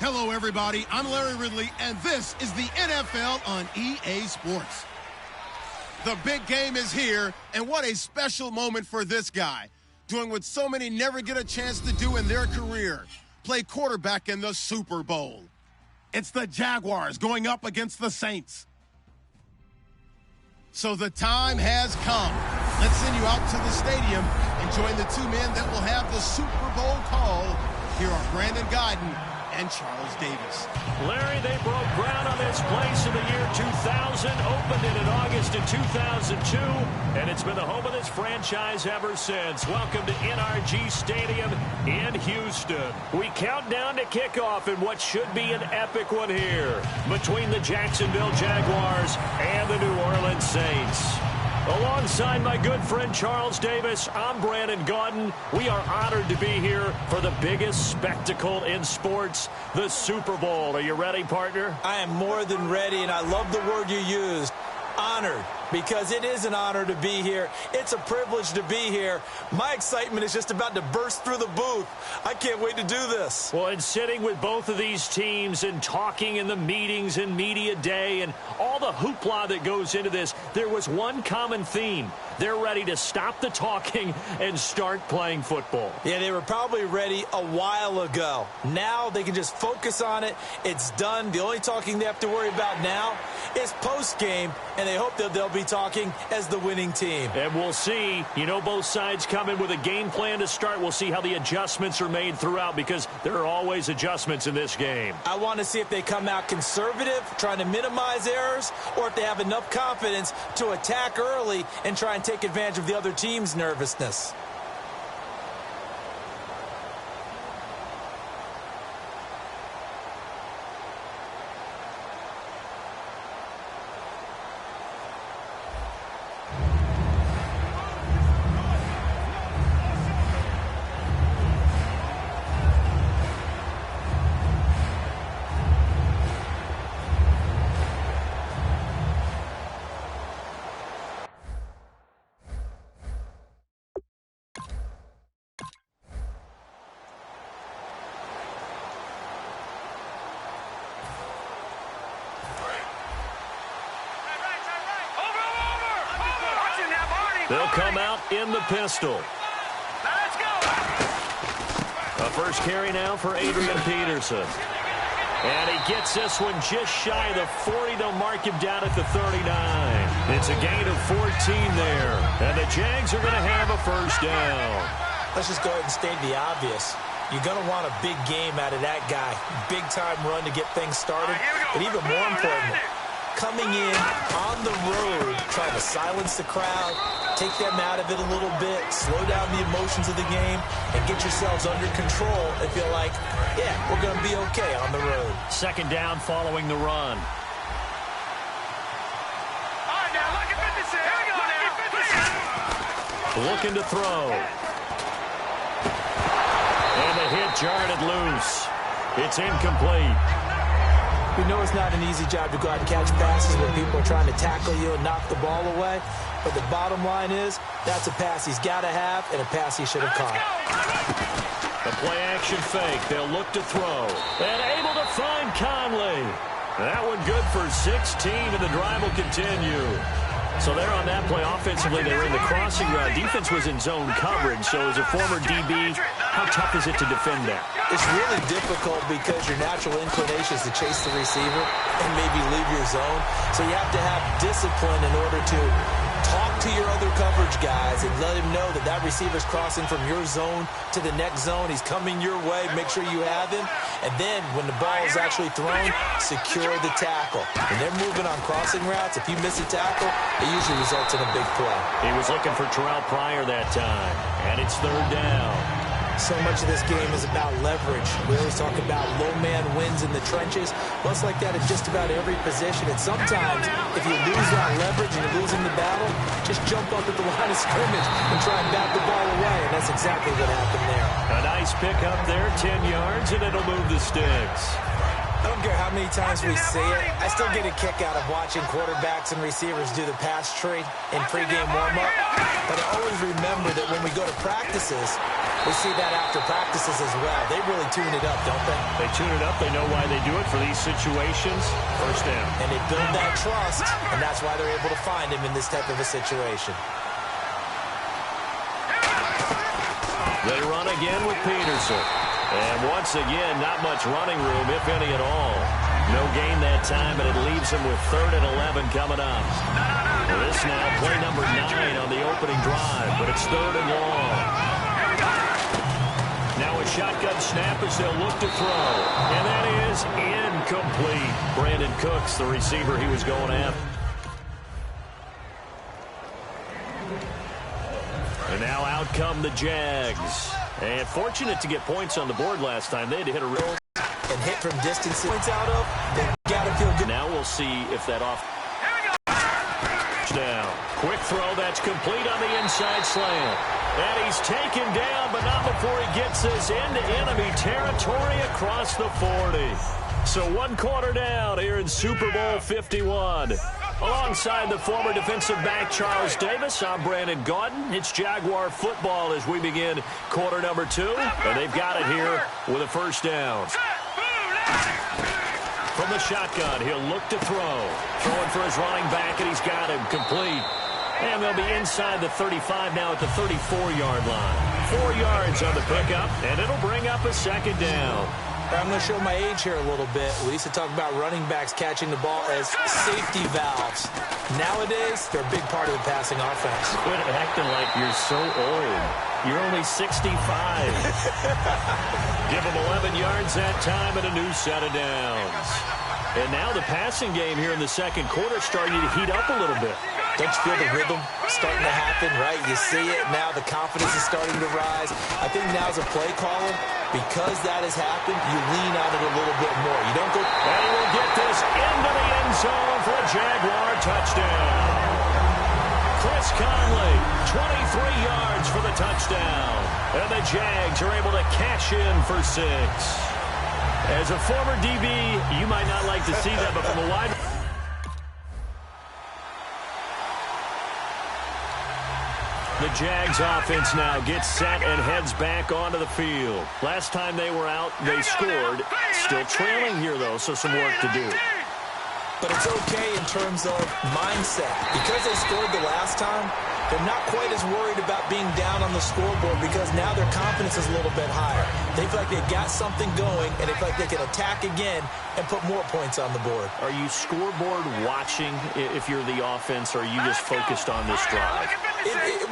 Hello, everybody. I'm Larry Ridley, and this is the NFL on EA Sports. The big game is here, and what a special moment for this guy, doing what so many never get a chance to do in their career, play quarterback in the Super Bowl. It's the Jaguars going up against the Saints. So the time has come. Let's send you out to the stadium and join the two men that will have the Super Bowl call. Here are Brandon Gaudin and Charles Davis. Larry, they broke ground on this place in the year 2000, opened it in August of 2002, and it's been the home of this franchise ever since. Welcome to NRG Stadium in Houston. We count down to kickoff in what should be an epic one here between the Jacksonville Jaguars and the New Orleans Saints. Alongside my good friend Charles Davis, I'm Brandon Gaudin. We are honored to be here for the biggest spectacle in sports, the Super Bowl. Are you ready, partner? I am more than ready, and I love the word you used, honored, because it is an honor to be here. It's a privilege to be here. My excitement is just about to burst through the booth. I can't wait to do this. Well, and sitting with both of these teams and talking in the meetings and media day and all the hoopla that goes into this, there was one common theme. They're ready to stop the talking and start playing football. Yeah, they were probably ready a while ago. Now they can just focus on it. It's done. The only talking they have to worry about now is post-game, and they hope that they'll be talking as the winning team. And we'll see. You know, both sides come in with a game plan to start. We'll see how the adjustments are made throughout, because there are always adjustments in this game. I want to see if they come out conservative, trying to minimize errors, or if they have enough confidence to attack early and try and take advantage of the other team's nervousness. They'll come out in the pistol. Let's go. A first carry now for Adrian Peterson. And he gets this one just shy of the 40. They'll mark him down at the 39. It's a gain of 14 there. And the Jags are going to have a first down. Let's just go ahead and state the obvious. You're going to want a big game out of that guy. Big-time run to get things started. But even more important, coming in on the road, trying to silence the crowd, take them out of it a little bit, slow down the emotions of the game, and get yourselves under control and feel like, yeah, we're going to be okay on the road. Second down following the run. All right, now, look at 56. Here we go now. Looking to throw. And the hit jarred it loose. It's incomplete. We know it's not an easy job to go out and catch passes when people are trying to tackle you and knock the ball away. But the bottom line is, that's a pass he's got to have and a pass he should have caught. The play-action fake. They'll look to throw. And able to find Conley. That one good for 16, and the drive will continue. So there on that play, offensively, they were in the crossing route. Defense was in zone coverage. So as a former DB, how tough is it to defend that? It's really difficult because your natural inclination is to chase the receiver and maybe leave your zone. So you have to have discipline in order to talk to your other coverage guys and let him know that that receiver's crossing from your zone to the next zone. He's coming your way. Make sure you have him. And then when the ball is actually thrown, secure the tackle. When they're moving on crossing routes, if you miss a tackle, it usually results in a big play. He was looking for Terrell Pryor that time. And it's third down. So much of this game is about leverage. We always talk about low man wins in the trenches. Well, it's like that at just about every position. And sometimes, if you lose that leverage and you're losing the battle, just jump up at the line of scrimmage and try and bat the ball away. And that's exactly what happened there. A nice pickup there, 10 yards, and it'll move the sticks. I don't care how many times we see it. I still get a kick out of watching quarterbacks and receivers do the pass tree in pregame warm-up. But I always remember that when we go to practices, We see that after practices as well. They really tune it up, don't they? They tune it up. They know why they do it for these situations. First down. And they build that trust, and that's why they're able to find him in this type of a situation. They run again with Peterson. And once again, not much running room, if any at all. No gain that time, and it leaves them with 3rd and 11 coming up. This now, play number 9 on the opening drive, but it's 3rd and long. Now a shotgun snap as they'll look to throw. And that is incomplete. Brandon Cooks, the receiver he was going after. And now out come the Jags. And fortunate to get points on the board last time. They had to hit a real... And hit from distance points out of, they got to feel good. Now we'll see if that off... Down. Quick throw that's complete on the inside slant. And he's taken down, but not before he gets this into enemy territory across the 40. So 1 quarter down here in Super Bowl 51. Alongside the former defensive back Charles Davis, I'm Brandon Gaudin. It's Jaguar football as we begin quarter number 2. And they've got it here with a first down. From the shotgun, he'll look to throw. Throwing for his running back, and he's got him complete. And they'll be inside the 35 now at the 34-yard line. 4 yards on the pickup, and it'll bring up a second down. I'm going to show my age here a little bit. We used to talk about running backs catching the ball as safety valves. Nowadays, they're a big part of the passing offense. Quit acting like you're so old. You're only 65. Give them 11 yards that time and a new set of downs. And now the passing game here in the second quarter starting to heat up a little bit. Don't you feel the rhythm starting to happen, right? You see it now. The confidence is starting to rise. I think now as a play caller, because that has happened, you lean on it a little bit more. You don't go... And he will get this into the end zone for a Jaguar touchdown. Chris Conley, 23 yards for the touchdown. And the Jags are able to cash in for 6. As a former DB, you might not like to see that, but from a wide... The Jags offense now gets set and heads back onto the field. Last time they were out, they scored. Still trailing here, though, so some work to do. But it's okay in terms of mindset. Because they scored the last time, they're not quite as worried about being down on the scoreboard because now their confidence is a little bit higher. They feel like they've got something going, and they feel like they can attack again and put more points on the board. Are you scoreboard watching if you're the offense, or are you just focused on this drive?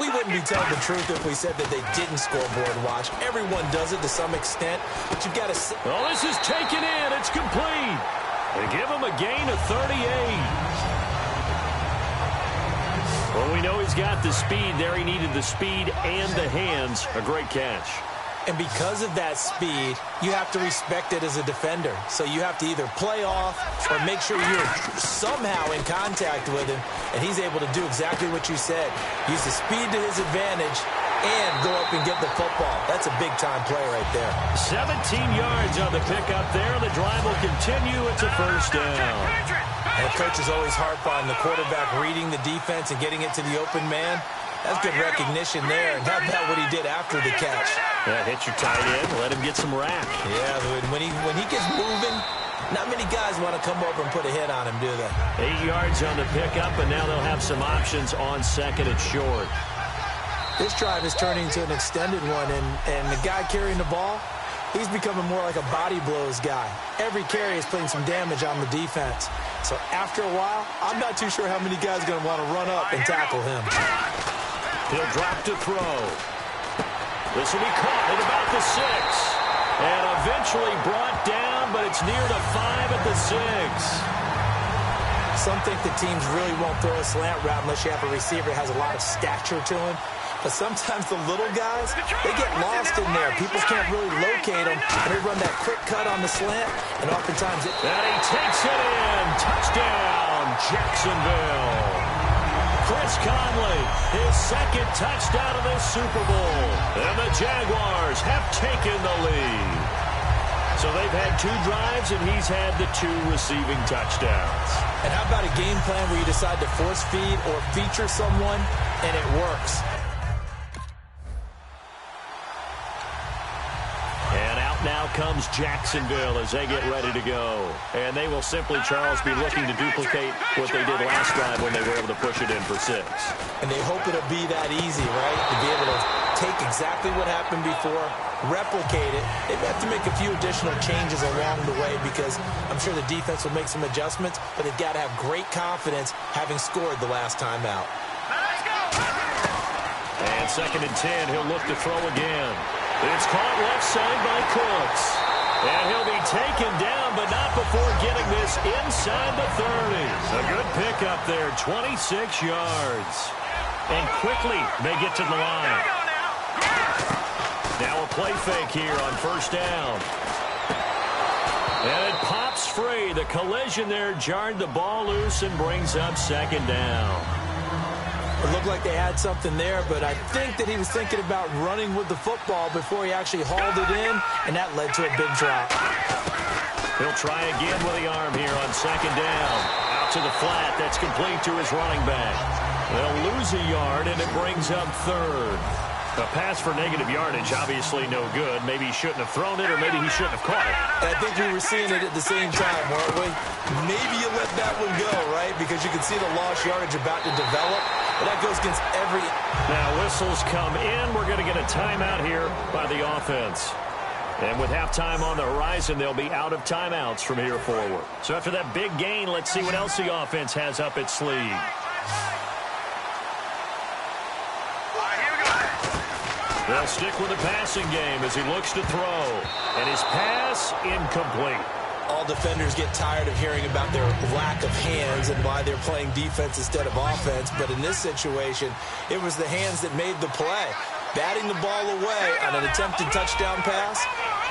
We wouldn't be telling the truth if we said that they didn't scoreboard watch. Everyone does it to some extent, but you've got to... Well, this is taken in. It's complete. They give him a gain of 38. Well, we know he's got the speed there. He needed the speed and the hands. A great catch. And because of that speed, you have to respect it as a defender. So you have to either play off or make sure you're somehow in contact with him, and he's able to do exactly what you said. Use the speed to his advantage and go up and get the football. That's a big-time play right there. 17 yards on the pickup there. The drive will continue. It's a first down. And coaches always harp on the quarterback reading the defense and getting it to the open man. That's good recognition there. And how about what he did after the catch? Yeah, hit your tight end. Let him get some rack. Yeah, when he gets moving, not many guys want to come over and put a hit on him, do they? 8 yards on the pickup, and now they'll have some options on second and short. This drive is turning into an extended one, and the guy carrying the ball, he's becoming more like a body blows guy. Every carry is putting some damage on the defense. So after a while, I'm not too sure how many guys are going to want to run up and tackle him. He'll drop to throw. This will be caught at about the 6. And eventually brought down, but it's near the 5 at the 6. Some think the teams really won't throw a slant route unless you have a receiver that has a lot of stature to him. But sometimes the little guys, they get lost in there. People can't really locate them. And they run that quick cut on the slant, and oftentimes it... And he takes it in. Touchdown, Jacksonville. Chris Conley, his second touchdown of this Super Bowl. And the Jaguars have taken the lead. So they've had 2 drives, and he's had the 2 receiving touchdowns. And how about a game plan where you decide to force feed or feature someone, and it works? comes Jacksonville as they get ready to go. And they will simply, Charles, be looking to duplicate what they did last drive when they were able to push it in for 6. And they hope it'll be that easy, right? To be able to take exactly what happened before, replicate it. They have to make a few additional changes along the way because I'm sure the defense will make some adjustments, but they've got to have great confidence having scored the last time out. And 2nd and 10, he'll look to throw again. It's caught left side by Cooks. And he'll be taken down, but not before getting this inside the 30. A good pickup there, 26 yards. And quickly they get to the line. Now a play fake here on 1st down. And it pops free. The collision there jarred the ball loose and brings up 2nd down. It looked like they had something there, but I think that he was thinking about running with the football before he actually hauled it in, and that led to a big drop. He'll try again with the arm here on 2nd down. Out to the flat. That's complete to his running back. They'll lose a yard, and it brings up 3rd. A pass for negative yardage, obviously no good. Maybe he shouldn't have thrown it, or maybe he shouldn't have caught it. And I think we were seeing it at the same time, weren't we? Maybe you let that one go, right? Because you can see the lost yardage about to develop. But that goes against every... Now whistles come in. We're going to get a timeout here by the offense. And with halftime on the horizon, they'll be out of timeouts from here forward. So after that big gain, let's see what else the offense has up its sleeve. They'll stick with the passing game as he looks to throw. And his pass incomplete. All defenders get tired of hearing about their lack of hands and why they're playing defense instead of offense. But in this situation, it was the hands that made the play. Batting the ball away on an attempted touchdown pass.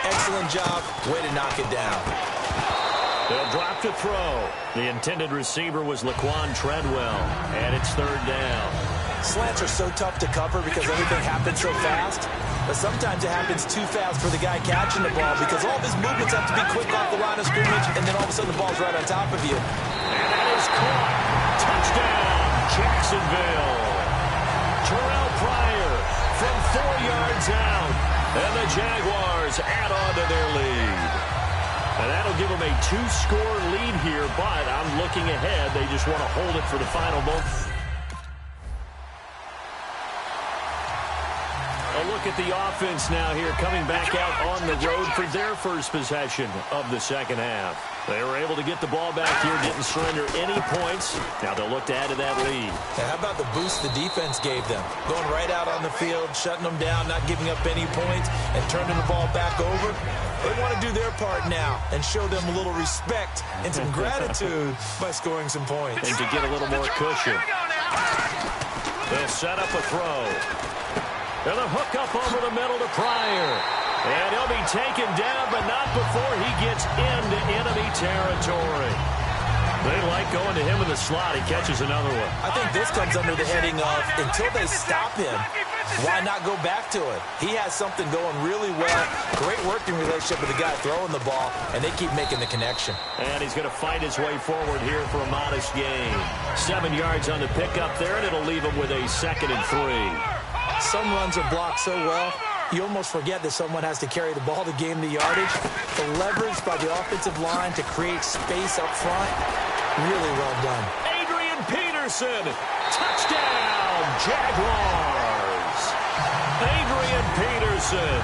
Excellent job. Way to knock it down. They'll drop to throw. The intended receiver was Laquan Treadwell. And it's 3rd down. Slants are so tough to cover because everything happens so fast. But sometimes it happens too fast for the guy catching the ball because all of his movements have to be quick off the line of scrimmage, and then all of a sudden the ball's right on top of you. And that is caught. Touchdown, Jacksonville. Terrell Pryor from 4 yards out. And the Jaguars add on to their lead. And that'll give them a 2-score lead here, but I'm looking ahead. They just want to hold it for the final moment. A look at the offense now here, coming back out on the road for their first possession of the 2nd half. They were able to get the ball back here, didn't surrender any points. Now they'll look to add to that lead. And how about the boost the defense gave them? Going right out on the field, shutting them down, not giving up any points, and turning the ball back over. They want to do their part now and show them a little respect and some gratitude by scoring some points. And to get a little more cushion. They'll set up a throw. And a hook up over the middle to Pryor. And he'll be taken down, but not before he gets into enemy territory. They like going to him in the slot. He catches another one. I think this comes under the heading of, until they stop him, why not go back to it? He has something going really well. Great working relationship with the guy throwing the ball, and they keep making the connection. And he's going to fight his way forward here for a modest gain. 7 yards on the pickup there, and it'll leave him with a 2nd and 3. Some runs are blocked so well, you almost forget that someone has to carry the ball to gain the yardage. The leverage by the offensive line to create space up front, really well done. Adrian Peterson, touchdown, Jaguars. Adrian Peterson,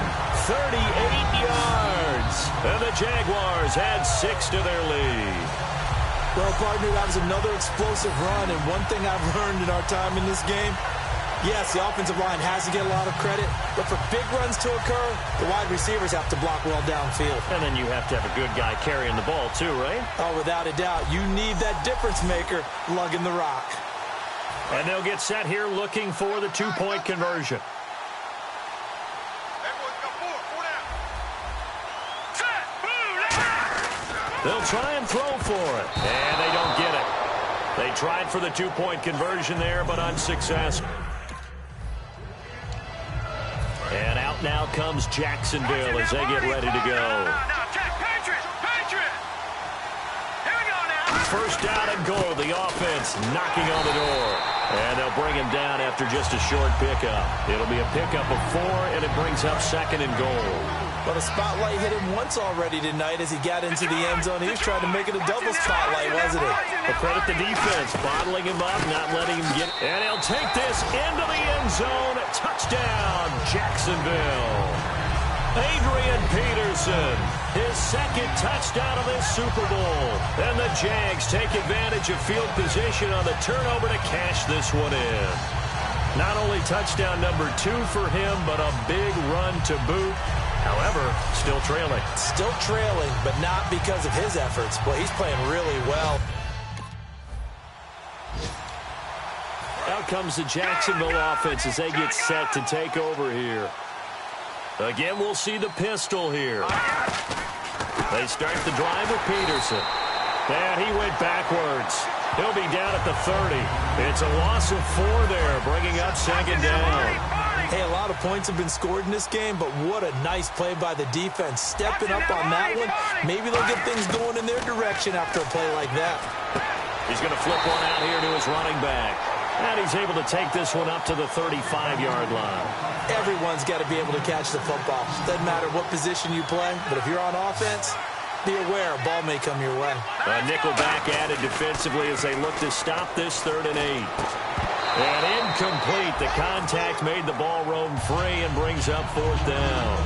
38 yards. And the Jaguars add 6 to their lead. Well, partner, that was another explosive run, and one thing I've learned in our time in this game, yes, the offensive line has to get a lot of credit, but for big runs to occur, the wide receivers have to block well downfield. And then you have to have a good guy carrying the ball too, right? Oh, without a doubt. You need that difference maker lugging the rock. And they'll get set here looking for the 2-point conversion. They'll try and throw for it, and they don't get it. They tried for the 2-point conversion there, but unsuccessful. And out now comes Jacksonville as they get ready to go. First down and goal. The offense knocking on the door. And they'll bring him down after just a short pickup. It'll be a pickup of 4, and it brings up 2nd and goal. Well, the spotlight hit him once already tonight as he got into the end zone. He was trying to make it a double spotlight, wasn't it? But credit the defense, bottling him up, not letting him get. And he'll take this into the end zone. Touchdown, Jacksonville. Adrian Peterson, his 2nd touchdown of this Super Bowl. And the Jags take advantage of field position on the turnover to cash this one in. Not only touchdown number 2 for him, but a big run to boot. However, still trailing. Still trailing, but not because of his efforts. Boy, he's playing really well. Out comes the Jacksonville offense as they get set to take over here. Again, we'll see the pistol here. They start the drive with Peterson. And he went backwards. He'll be down at the 30. It's a loss of 4 there, bringing up 2nd down. Hey, a lot of points have been scored in this game, but what a nice play by the defense. Stepping up on that one. Maybe they'll get things going in their direction after a play like that. He's going to flip one out here to his running back. And he's able to take this one up to the 35-yard line. Everyone's got to be able to catch the football. Doesn't matter what position you play, but if you're on offense, be aware a ball may come your way. A nickel back added defensively as they look to stop this 3rd and 8. And incomplete. The contact made the ball roam free and brings up 4th down.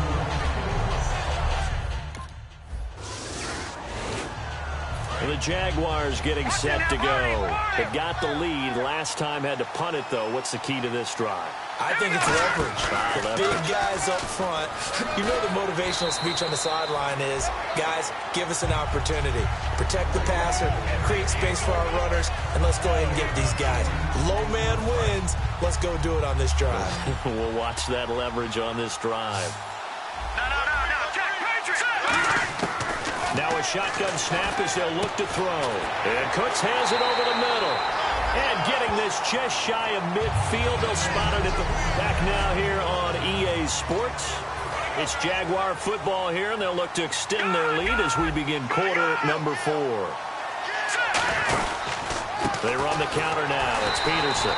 And the Jaguars getting set to go. They got the lead. Last time had to punt it, though. What's the key to this drive? I think it's leverage. Leverage. Big guys up front. You know the motivational speech on the sideline is, guys, give us an opportunity. Protect the passer, create space for our runners, and let's go ahead and get these guys. Low man wins. Let's go do it on this drive. We'll watch that leverage on this drive. Now a shotgun snap as they'll look to throw. And Cooks has it over the middle. And getting this just shy of midfield. They'll spot it at the back now here on EA Sports. It's Jaguar football here, and they'll look to extend their lead as we begin quarter number 4. They run the counter now. It's Peterson.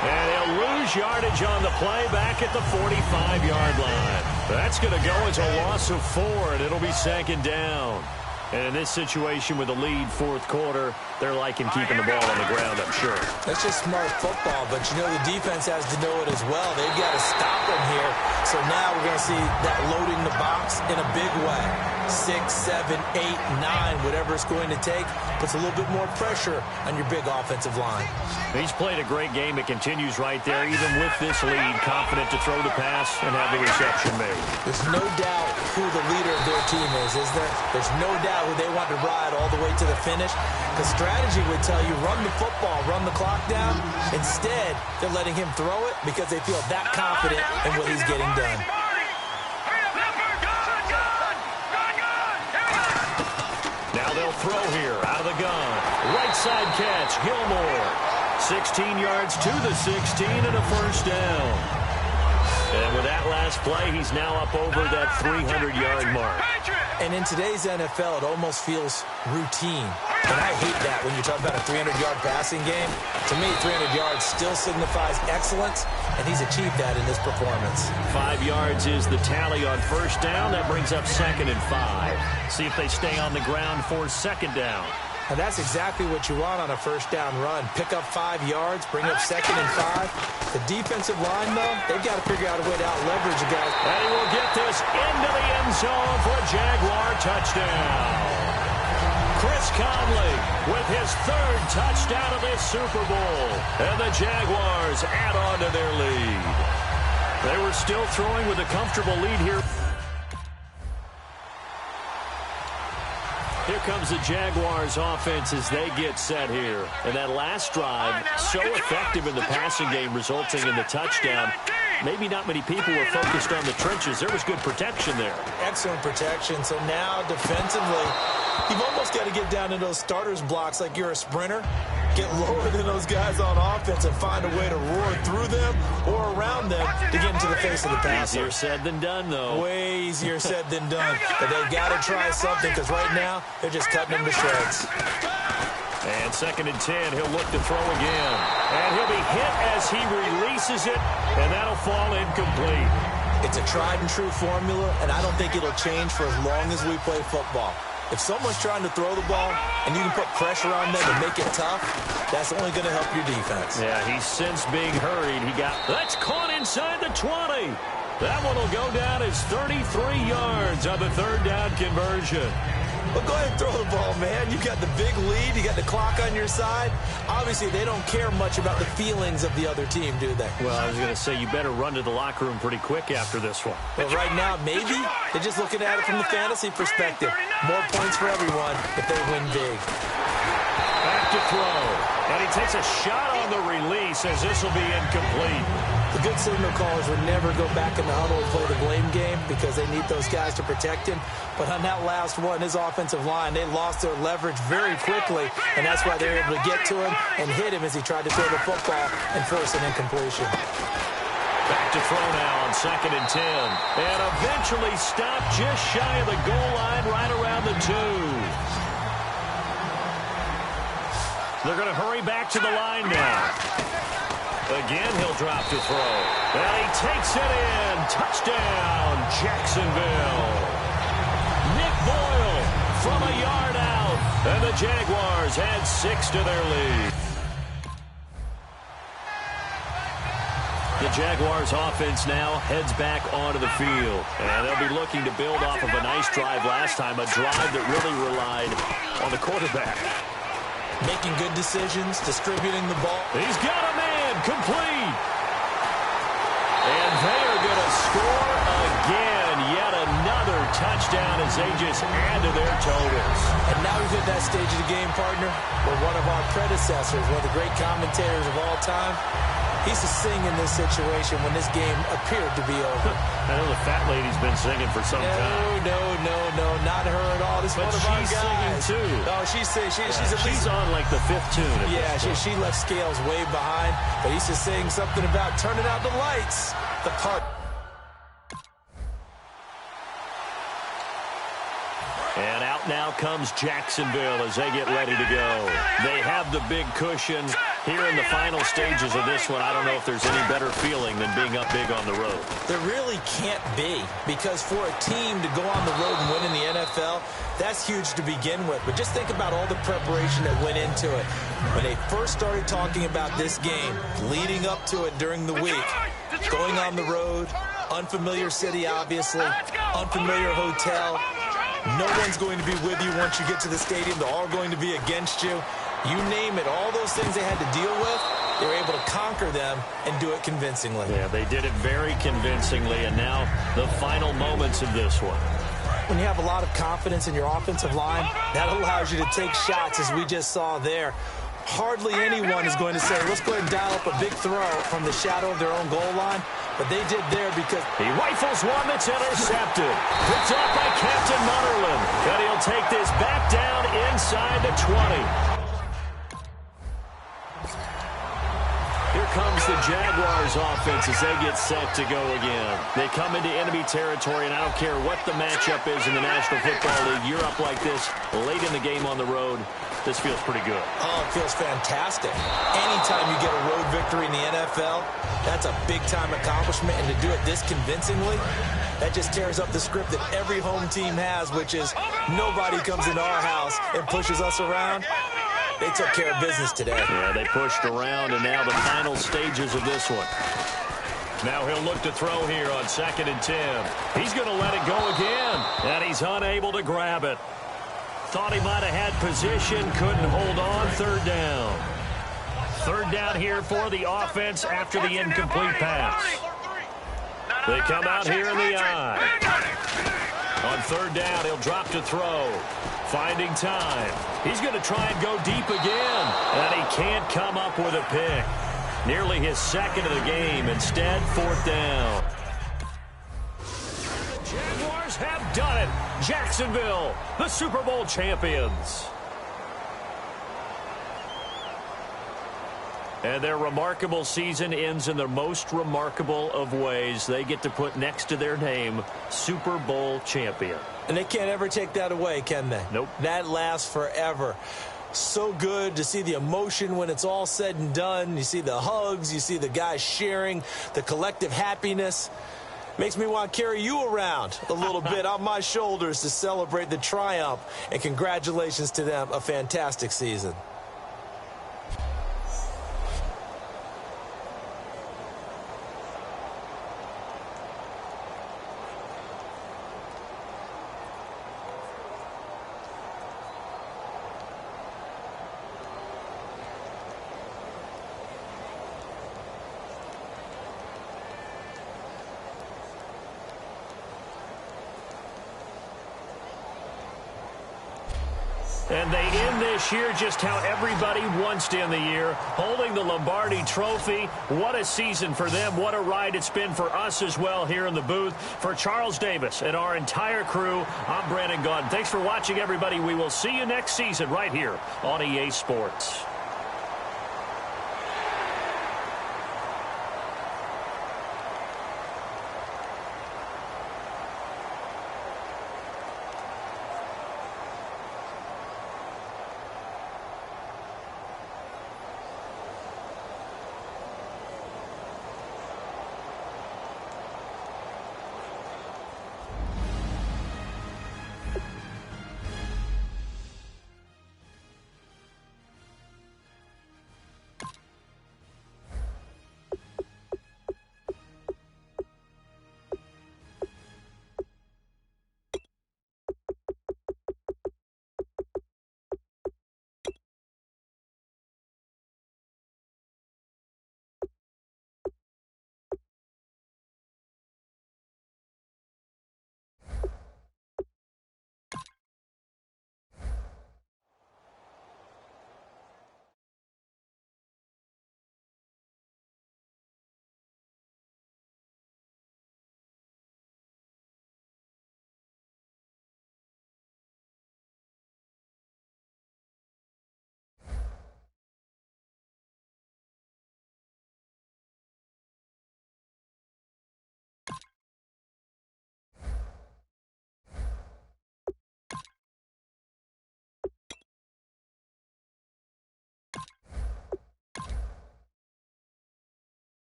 And he'll lose yardage on the play back at the 45-yard line. That's going to go as a loss of 4, and it'll be 2nd down. And in this situation with the lead 4th quarter, they're liking keeping the ball on the ground, I'm sure. That's just smart football, but you know the defense has to know it as well. They've got to stop them here. So now we're going to see that loading the box in a big way. 6, 7, 8, 9, whatever it's going to take, puts a little bit more pressure on your big offensive line. He's played a great game. It continues right there, even with this lead, confident to throw the pass and have the reception made. There's no doubt who the leader of their team is there? There's no doubt who they want to ride all the way to the finish. The strategy would tell you, run the football, run the clock down. Instead, they're letting him throw it because they feel that confident in what he's getting done. Now they'll throw here out of the gun. Right side catch, Gilmore. 16 yards to the 16 and a 1st down. And with that last play, he's now up over that 300-yard mark. And in today's NFL, it almost feels routine. And I hate that when you're talking about a 300-yard passing game. To me, 300 yards still signifies excellence, and he's achieved that in this performance. 5 yards is the tally on 1st down. That brings up 2nd and 5. See if they stay on the ground for 2nd down. And that's exactly what you want on a 1st down run. Pick up 5 yards, bring up 2nd and 5. The defensive line, though, they've got to figure out a way to out-leverage the guys. And he will get this into the end zone for a Jaguar touchdown. Chris Conley with his 3rd touchdown of this Super Bowl. And the Jaguars add on to their lead. They were still throwing with a comfortable lead here. Here comes the Jaguars offense as they get set here. And that last drive, so effective in the passing game, resulting in the touchdown. Maybe not many people were focused on the trenches. There was good protection there. Excellent protection. So now defensively, you've almost got to get down in those starters blocks like you're a sprinter. Get lower than those guys on offense and find a way to roar through them or around them to get into the face of the passer. Easier said than done, though. Way easier said than done. But they've got to try something because right now they're just cutting them to shreds. And 2nd and 10, he'll look to throw again. And he'll be hit as he releases it, and that'll fall incomplete. It's a tried-and-true formula, and I don't think it'll change for as long as we play football. If someone's trying to throw the ball and you can put pressure on them and make it tough, that's only going to help your defense. Yeah, he's since being hurried. That's caught inside the 20. That one will go down as 33 yards on the 3rd down conversion. Well, go ahead and throw the ball, man. You got the big lead. You got the clock on your side. Obviously, they don't care much about the feelings of the other team, do they? Well, I was going to say, you better run to the locker room pretty quick after this one. Well, right now, maybe they're just looking at it from the fantasy perspective. More points for everyone if they win big. Back to throw. And he takes a shot on the release as this will be incomplete. The good signal callers would never go back in the huddle and play the blame game because they need those guys to protect him. But on that last one, his offensive line, they lost their leverage very quickly, and that's why they were able to get to him and hit him as he tried to throw the football and force an incompletion. Back to throw now on 2nd and 10. And eventually stopped just shy of the goal line right around the 2. They're going to hurry back to the line now. Again, he'll drop to throw. And he takes it in. Touchdown, Jacksonville. Nick Boyle from a yard out. And the Jaguars add 6 to their lead. The Jaguars offense now heads back onto the field. And they'll be looking to build off of a nice drive last time, a drive that really relied on the quarterback. Making good decisions, distributing the ball. He's got a man, complete. And they are going to score again. Yet another touchdown as they just add to their totals. And now we've hit that stage of the game, partner, where one of our predecessors, one of the great commentators of all time, he used to sing in this situation when this game appeared to be over. I know the fat lady's been singing for some time. No, not her at all. This is one of our guys. She's singing too. Oh, she's she's on like the 5th tune. Yeah, she left Scales way behind, but he used to sing something about turning out the lights. The part. And out now comes Jacksonville as they get ready to go. They have the big cushion. Here in the final stages of this one, I don't know if there's any better feeling than being up big on the road. There really can't be, because for a team to go on the road and win in the NFL, that's huge to begin with. But just think about all the preparation that went into it. When they first started talking about this game, leading up to it during the week, going on the road, unfamiliar city, obviously, unfamiliar hotel. No one's going to be with you once you get to the stadium. They're all going to be against you. You name it, all those things they had to deal with, they were able to conquer them and do it convincingly. Yeah, they did it very convincingly, and now the final moments of this one. When you have a lot of confidence in your offensive line, that allows you to take shots, as we just saw there. Hardly anyone is going to say, let's go ahead and dial up a big throw from the shadow of their own goal line. But they did there because he rifles one that's intercepted. Picked up by Captain Mutterland. And he'll take this back down inside the 20. Here comes the Jaguars offense as they get set to go again. They come into enemy territory, and I don't care what the matchup is in the National Football League. You're up like this late in the game on the road. This feels pretty good. Oh, it feels fantastic. Anytime you get a road victory in the NFL, that's a big-time accomplishment. And to do it this convincingly, that just tears up the script that every home team has, which is nobody comes into our house and pushes us around. They took care of business today. Yeah, they pushed around, and now the final stages of this one. Now he'll look to throw here on 2nd and 10. He's going to let it go again, and he's unable to grab it. Thought he might have had position, couldn't hold on. 3rd down. 3rd down here for the offense after the incomplete pass. They come out here in the eye. On 3rd down, he'll drop to throw. Finding time. He's going to try and go deep again. And he can't come up with a pick. Nearly his 2nd of the game. Instead, 4th down. The Jaguars have done it. Jacksonville, the Super Bowl champions. And their remarkable season ends in the most remarkable of ways. They get to put next to their name, Super Bowl champion. And they can't ever take that away, can they? Nope. That lasts forever. So good to see the emotion when it's all said and done. You see the hugs, you see the guys sharing, the collective happiness. Makes me want to carry you around a little bit on my shoulders to celebrate the triumph. And congratulations to them, a fantastic season. And they end this year just how everybody wants to end the year, holding the Lombardi Trophy. What a season for them. What a ride it's been for us as well here in the booth. For Charles Davis and our entire crew, I'm Brandon Gaudin. Thanks for watching, everybody. We will see you next season right here on EA Sports.